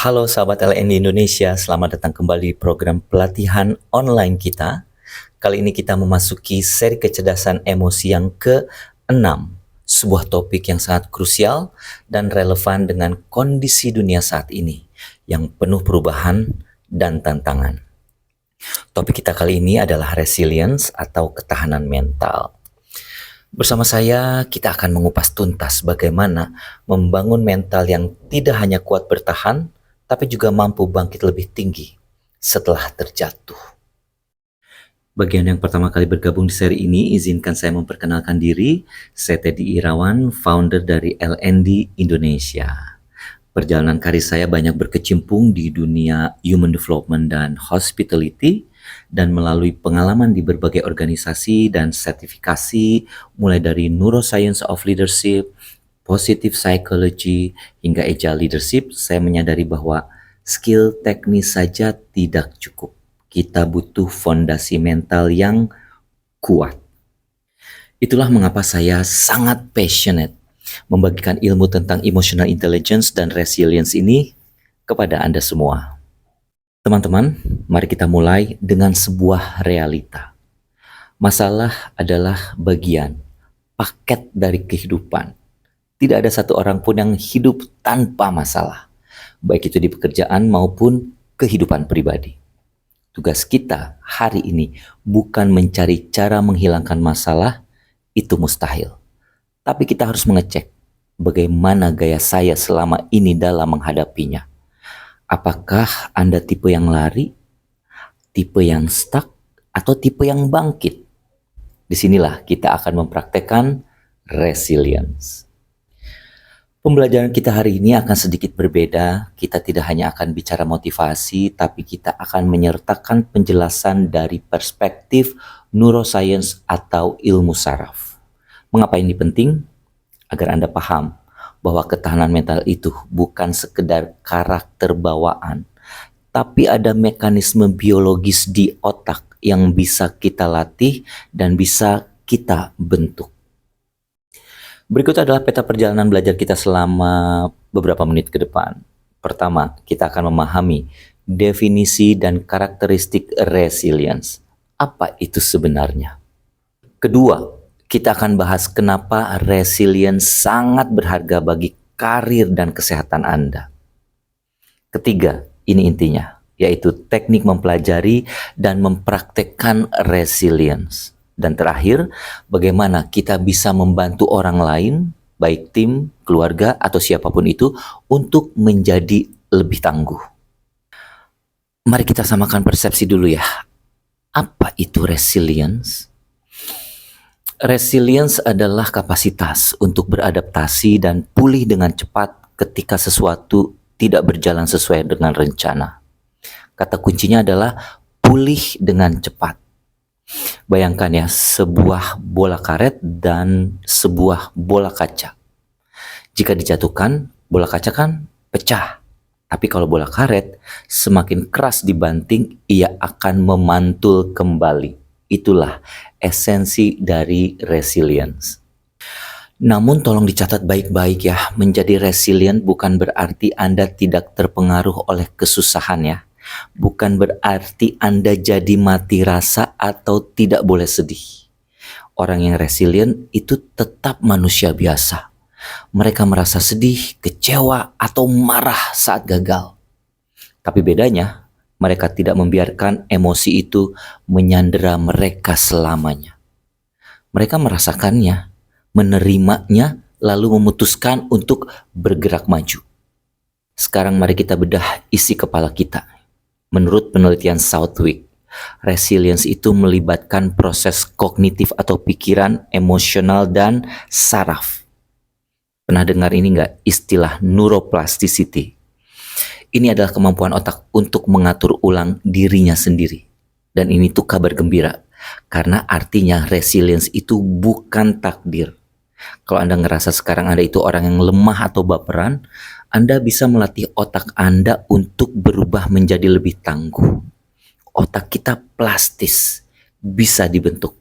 Halo sahabat LN di Indonesia, selamat datang kembali di program pelatihan online kita. Kali ini kita memasuki seri kecerdasan emosi yang ke-6, sebuah topik yang sangat krusial dan relevan dengan kondisi dunia saat ini, yang penuh perubahan dan tantangan. Topik kita kali ini adalah resilience atau ketahanan mental. Bersama saya, kita akan mengupas tuntas bagaimana membangun mental yang tidak hanya kuat bertahan, tapi juga mampu bangkit lebih tinggi setelah terjatuh. Bagian yang pertama kali bergabung di seri ini, izinkan saya memperkenalkan diri. Saya Teddy Irawan, founder dari LND Indonesia. Perjalanan karir saya banyak berkecimpung di dunia human development dan hospitality, dan melalui pengalaman di berbagai organisasi dan sertifikasi, mulai dari Neuroscience of Leadership, Positive Psychology, hingga Agile Leadership, saya menyadari bahwa skill teknis saja tidak cukup. Kita butuh fondasi mental yang kuat. Itulah mengapa saya sangat passionate membagikan ilmu tentang emotional intelligence dan resilience ini kepada Anda semua. Teman-teman, mari kita mulai dengan sebuah realita. Masalah adalah bagian, paket dari kehidupan. Tidak ada satu orang pun yang hidup tanpa masalah, baik itu di pekerjaan maupun kehidupan pribadi. Tugas kita hari ini bukan mencari cara menghilangkan masalah, itu mustahil. Tapi kita harus mengecek bagaimana gaya saya selama ini dalam menghadapinya. Apakah Anda tipe yang lari, tipe yang stuck, atau tipe yang bangkit? Disinilah kita akan mempraktekkan resilience. Pembelajaran kita hari ini akan sedikit berbeda. Kita tidak hanya akan bicara motivasi, tapi kita akan menyertakan penjelasan dari perspektif neuroscience atau ilmu saraf. Mengapa ini penting? Agar Anda paham bahwa ketahanan mental itu bukan sekedar karakter bawaan, tapi ada mekanisme biologis di otak yang bisa kita latih dan bisa kita bentuk. Berikut adalah peta perjalanan belajar kita selama beberapa menit ke depan. Pertama, kita akan memahami definisi dan karakteristik resilience. Apa itu sebenarnya? Kedua, kita akan bahas kenapa resilience sangat berharga bagi karir dan kesehatan Anda. Ketiga, ini intinya, yaitu teknik mempelajari dan mempraktekkan resilience. Dan terakhir, bagaimana kita bisa membantu orang lain, baik tim, keluarga, atau siapapun itu, untuk menjadi lebih tangguh. Mari kita samakan persepsi dulu ya. Apa itu resilience? Resilience adalah kapasitas untuk beradaptasi dan pulih dengan cepat ketika sesuatu tidak berjalan sesuai dengan rencana. Kata kuncinya adalah pulih dengan cepat. Bayangkan ya, sebuah bola karet dan sebuah bola kaca. Jika dijatuhkan, bola kaca kan pecah. Tapi kalau bola karet semakin keras dibanting, ia akan memantul kembali. Itulah esensi dari resilience. Namun tolong dicatat baik-baik ya, menjadi resilient bukan berarti Anda tidak terpengaruh oleh kesusahan ya. Bukan berarti Anda jadi mati rasa atau tidak boleh sedih. Orang yang resilient itu tetap manusia biasa. Mereka merasa sedih, kecewa, atau marah saat gagal. Tapi bedanya, mereka tidak membiarkan emosi itu menyandera mereka selamanya. Mereka merasakannya, menerimanya, lalu memutuskan untuk bergerak maju. Sekarang mari kita bedah isi kepala kita. Menurut penelitian Southwick, resilience itu melibatkan proses kognitif atau pikiran, emosional, dan saraf. Pernah dengar ini nggak? Istilah neuroplasticity. Ini adalah kemampuan otak untuk mengatur ulang dirinya sendiri. Dan ini tuh kabar gembira, karena artinya resilience itu bukan takdir. Kalau Anda ngerasa sekarang Anda itu orang yang lemah atau baperan, Anda bisa melatih otak Anda untuk berubah menjadi lebih tangguh. Otak kita plastis, bisa dibentuk.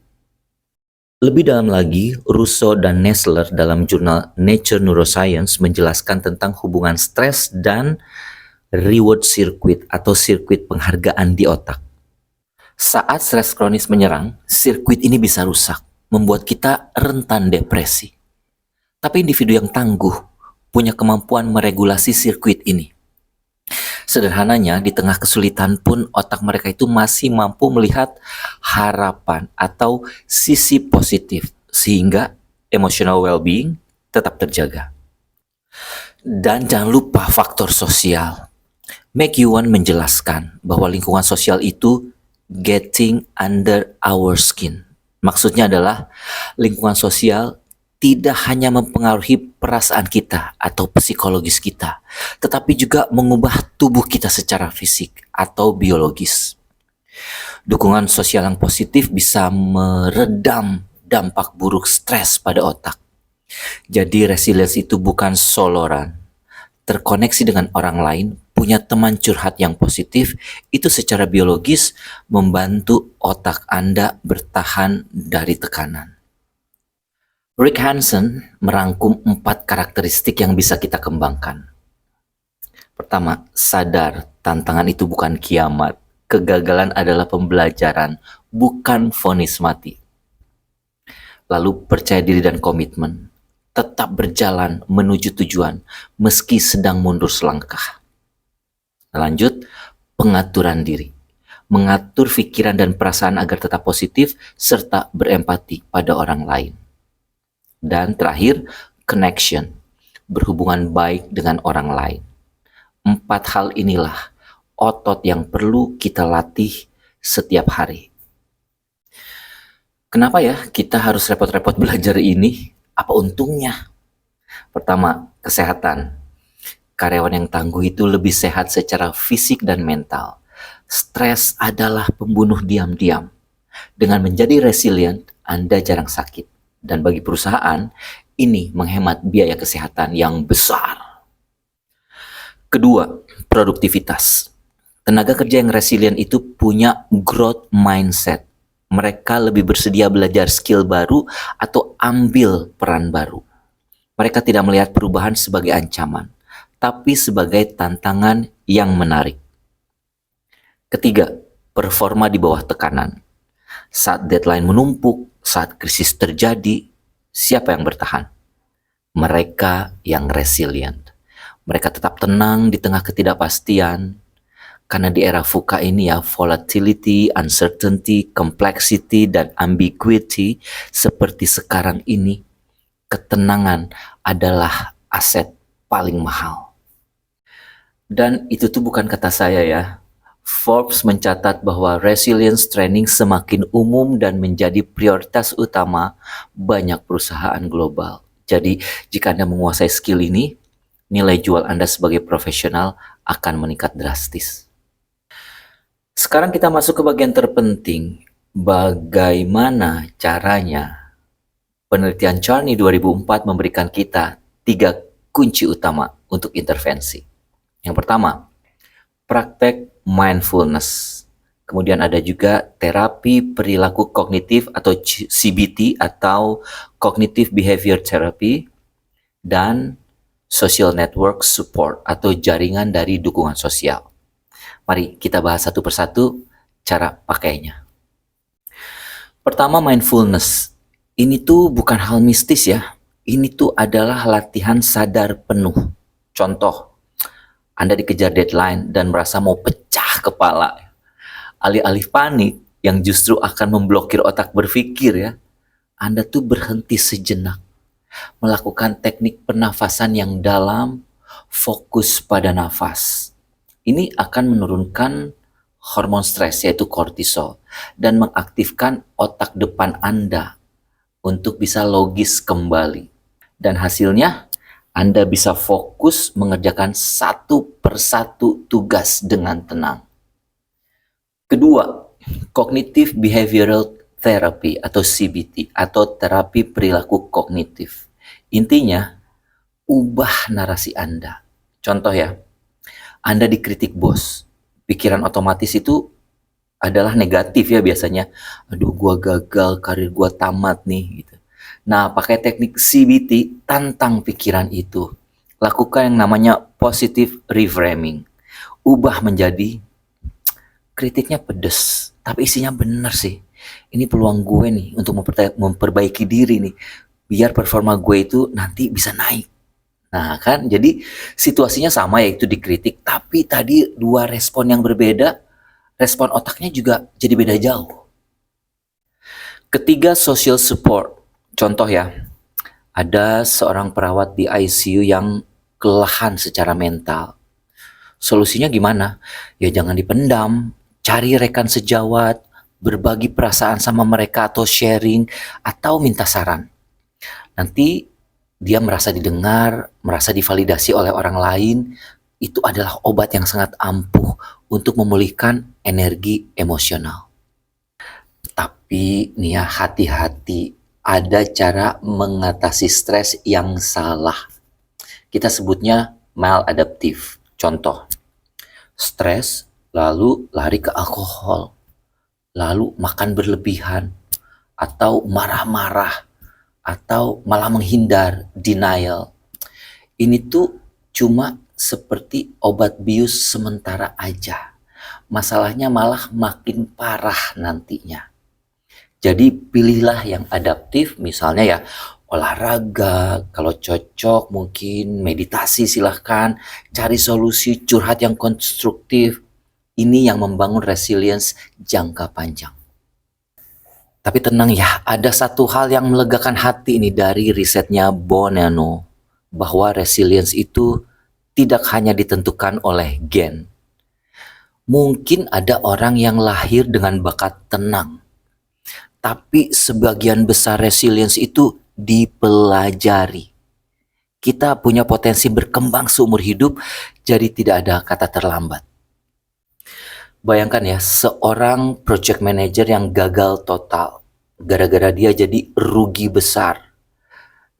Lebih dalam lagi, Russo dan Nestler dalam jurnal Nature Neuroscience menjelaskan tentang hubungan stres dan reward circuit atau sirkuit penghargaan di otak. Saat stres kronis menyerang, sirkuit ini bisa rusak, membuat kita rentan depresi. Tapi individu yang tangguh punya kemampuan meregulasi sirkuit ini. Sederhananya, di tengah kesulitan pun otak mereka itu masih mampu melihat harapan atau sisi positif, sehingga emotional well-being tetap terjaga. Dan jangan lupa faktor sosial. McEwan menjelaskan bahwa lingkungan sosial itu getting under our skin. Maksudnya adalah lingkungan sosial tidak hanya mempengaruhi perasaan kita atau psikologis kita, tetapi juga mengubah tubuh kita secara fisik atau biologis. Dukungan sosial yang positif bisa meredam dampak buruk stres pada otak. Jadi resilience itu bukan soloran. Terkoneksi dengan orang lain, punya teman curhat yang positif, itu secara biologis membantu otak Anda bertahan dari tekanan. Rick Hanson merangkum 4 karakteristik yang bisa kita kembangkan. Pertama, sadar tantangan itu bukan kiamat. Kegagalan adalah pembelajaran, bukan vonis mati. Lalu percaya diri dan komitmen. Tetap berjalan menuju tujuan meski sedang mundur selangkah. Lanjut, pengaturan diri. Mengatur pikiran dan perasaan agar tetap positif serta berempati pada orang lain. Dan terakhir, connection. Berhubungan baik dengan orang lain. 4 hal inilah otot yang perlu kita latih setiap hari. Kenapa ya kita harus repot-repot belajar ini? Apa untungnya? Pertama, kesehatan. Karyawan yang tangguh itu lebih sehat secara fisik dan mental. Stres adalah pembunuh diam-diam. Dengan menjadi resilient, Anda jarang sakit. Dan bagi perusahaan, ini menghemat biaya kesehatan yang besar. Kedua, produktivitas. Tenaga kerja yang resilient itu punya growth mindset. Mereka lebih bersedia belajar skill baru atau ambil peran baru. Mereka tidak melihat perubahan sebagai ancaman, tapi sebagai tantangan yang menarik. Ketiga, performa di bawah tekanan. Saat deadline menumpuk, saat krisis terjadi, siapa yang bertahan? Mereka yang resilient. Mereka tetap tenang di tengah ketidakpastian. Karena di era VUCA ini ya, volatility, uncertainty, complexity, dan ambiguity seperti sekarang ini, ketenangan adalah aset paling mahal. Dan itu tuh bukan kata saya ya. Forbes mencatat bahwa resilience training semakin umum dan menjadi prioritas utama banyak perusahaan global. Jadi jika Anda menguasai skill ini, nilai jual Anda sebagai profesional akan meningkat drastis. Sekarang kita masuk ke bagian terpenting, bagaimana caranya. Penelitian Charney 2004 memberikan kita 3 kunci utama untuk intervensi. Yang pertama, praktek mindfulness. Kemudian ada juga terapi perilaku kognitif atau CBT atau Cognitive Behavior Therapy, dan social network support atau jaringan dari dukungan sosial. Mari kita bahas satu persatu cara pakainya. Pertama, mindfulness. Ini tuh bukan hal mistis ya. Ini tuh adalah latihan sadar penuh. Contoh, Anda dikejar deadline dan merasa mau pecah kepala. Alih-alih panik yang justru akan memblokir otak berpikir ya, Anda tuh berhenti sejenak. Melakukan teknik pernafasan yang dalam, fokus pada nafas. Ini akan menurunkan hormon stres yaitu kortisol dan mengaktifkan otak depan Anda untuk bisa logis kembali. Dan hasilnya, Anda bisa fokus mengerjakan satu persatu tugas dengan tenang. Kedua, Cognitive Behavioral Therapy atau CBT atau terapi perilaku kognitif. Intinya, ubah narasi Anda. Contoh ya, Anda dikritik bos, pikiran otomatis itu adalah negatif ya biasanya. Aduh, gua gagal, karir gua tamat nih gitu. Nah, pakai teknik CBT, tantang pikiran itu. Lakukan yang namanya positive reframing. ubah menjadi kritiknya pedes, tapi isinya bener sih. Ini peluang gue nih untuk memperbaiki diri nih, biar performa gue itu nanti bisa naik. Nah kan, jadi situasinya sama yaitu dikritik, tapi tadi dua respon yang berbeda, respon otaknya juga jadi beda jauh. Ketiga, social support. Contoh ya, ada seorang perawat di ICU yang kelelahan secara mental. Solusinya gimana? Ya jangan dipendam, cari rekan sejawat, berbagi perasaan sama mereka atau sharing, atau minta saran. Nanti dia merasa didengar, merasa divalidasi oleh orang lain, itu adalah obat yang sangat ampuh untuk memulihkan energi emosional. Tapi nih ya, hati-hati, ada cara mengatasi stres yang salah. Kita sebutnya maladaptif. Contoh, stres lalu lari ke alkohol, lalu makan berlebihan, atau marah-marah, atau malah menghindar, denial. Ini tuh cuma seperti obat bius sementara aja. Masalahnya malah makin parah nantinya. Jadi pilihlah yang adaptif, misalnya ya olahraga, kalau cocok mungkin meditasi silahkan, cari solusi curhat yang konstruktif. Ini yang membangun resilience jangka panjang. Tapi tenang ya, ada satu hal yang melegakan hati ini dari risetnya Bonanno, bahwa resilience itu tidak hanya ditentukan oleh gen. Mungkin ada orang yang lahir dengan bakat tenang, tapi sebagian besar resilience itu dipelajari. Kita punya potensi berkembang seumur hidup, jadi tidak ada kata terlambat. Bayangkan ya, seorang project manager yang gagal total, gara-gara dia jadi rugi besar.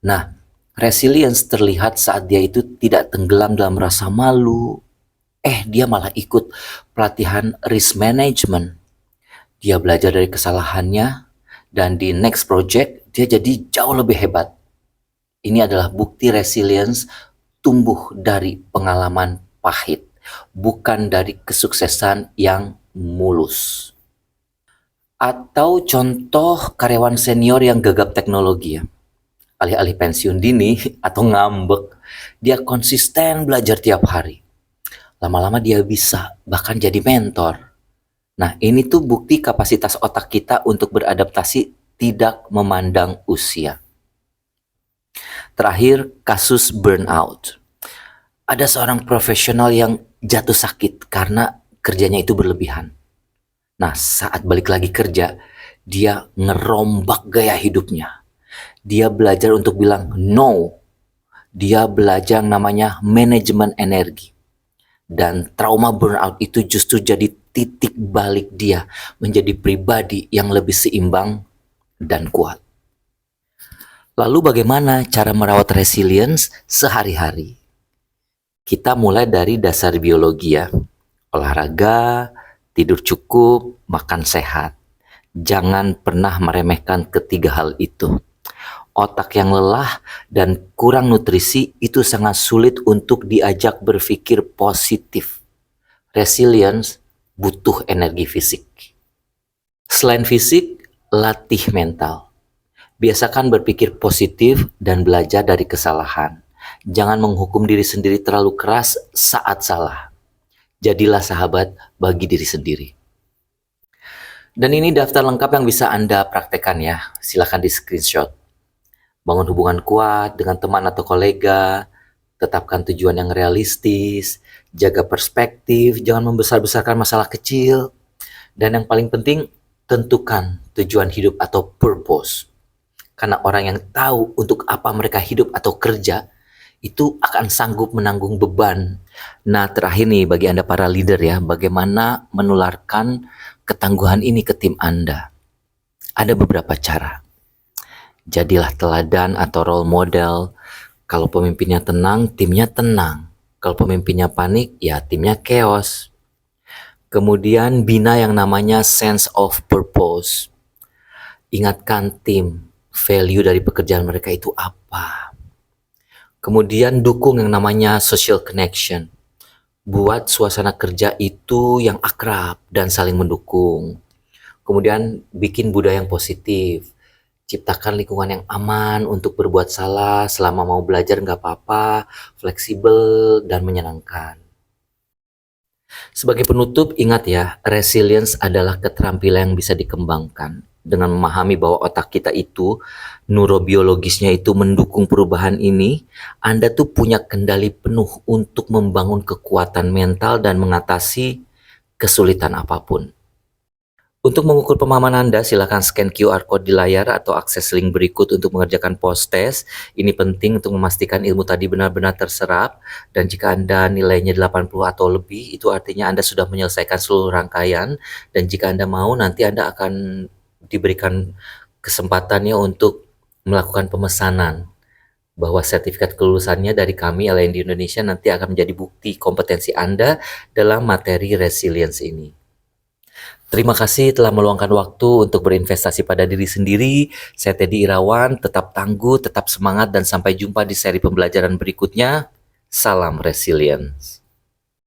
Nah, resilience terlihat saat dia itu tidak tenggelam dalam rasa malu. Dia malah ikut pelatihan risk management. Dia belajar dari kesalahannya, dan di next project dia jadi jauh lebih hebat. Ini adalah bukti resilience tumbuh dari pengalaman pahit, bukan dari kesuksesan yang mulus. Atau contoh karyawan senior yang gagap teknologi ya. Alih-alih pensiun dini atau ngambek, dia konsisten belajar tiap hari. Lama-lama dia bisa bahkan jadi mentor. Nah, ini tuh bukti kapasitas otak kita untuk beradaptasi tidak memandang usia. Terakhir, kasus burnout. Ada seorang profesional yang jatuh sakit karena kerjanya itu berlebihan. Nah, saat balik lagi kerja, dia ngerombak gaya hidupnya. Dia belajar untuk bilang no. Dia belajar namanya manajemen energi. Dan trauma burnout itu justru jadi titik balik dia menjadi pribadi yang lebih seimbang dan kuat. Lalu bagaimana cara merawat resilience sehari-hari? Kita mulai dari dasar biologi ya. Olahraga, tidur cukup, makan sehat. Jangan pernah meremehkan ketiga hal itu. Otak yang lelah dan kurang nutrisi itu sangat sulit untuk diajak berpikir positif. Resilience butuh energi fisik. Selain fisik, latih mental. Biasakan berpikir positif dan belajar dari kesalahan. Jangan menghukum diri sendiri terlalu keras saat salah. Jadilah sahabat bagi diri sendiri. Dan ini daftar lengkap yang bisa Anda praktekkan ya. Silakan di screenshot. Bangun hubungan kuat dengan teman atau kolega, tetapkan tujuan yang realistis, jaga perspektif, jangan membesar-besarkan masalah kecil, dan yang paling penting, tentukan tujuan hidup atau purpose. Karena orang yang tahu untuk apa mereka hidup atau kerja, itu akan sanggup menanggung beban. Nah, terakhir nih bagi Anda para leader ya, bagaimana menularkan ketangguhan ini ke tim Anda? Ada beberapa cara. Jadilah teladan atau role model. Kalau pemimpinnya tenang, timnya tenang. Kalau pemimpinnya panik, ya timnya chaos. Kemudian bina yang namanya sense of purpose. Ingatkan tim, value dari pekerjaan mereka itu apa. Kemudian dukung yang namanya social connection. Buat suasana kerja itu yang akrab dan saling mendukung. Kemudian bikin budaya yang positif. Ciptakan lingkungan yang aman untuk berbuat salah, selama mau belajar nggak apa-apa, fleksibel dan menyenangkan. Sebagai penutup, ingat ya, resilience adalah keterampilan yang bisa dikembangkan. Dengan memahami bahwa otak kita itu, neurobiologisnya itu mendukung perubahan ini, Anda tuh punya kendali penuh untuk membangun kekuatan mental dan mengatasi kesulitan apapun. Untuk mengukur pemahaman Anda, silakan scan QR code di layar atau akses link berikut untuk mengerjakan post test. Ini penting untuk memastikan ilmu tadi benar-benar terserap, dan jika Anda nilainya 80 atau lebih, itu artinya Anda sudah menyelesaikan seluruh rangkaian, dan jika Anda mau, nanti Anda akan diberikan kesempatannya untuk melakukan pemesanan bahwa sertifikat kelulusannya dari kami LND Indonesia nanti akan menjadi bukti kompetensi Anda dalam materi resilience ini. Terima kasih telah meluangkan waktu untuk berinvestasi pada diri sendiri. Saya Teddy Irawan, tetap tangguh, tetap semangat, dan sampai jumpa di seri pembelajaran berikutnya. Salam resilience.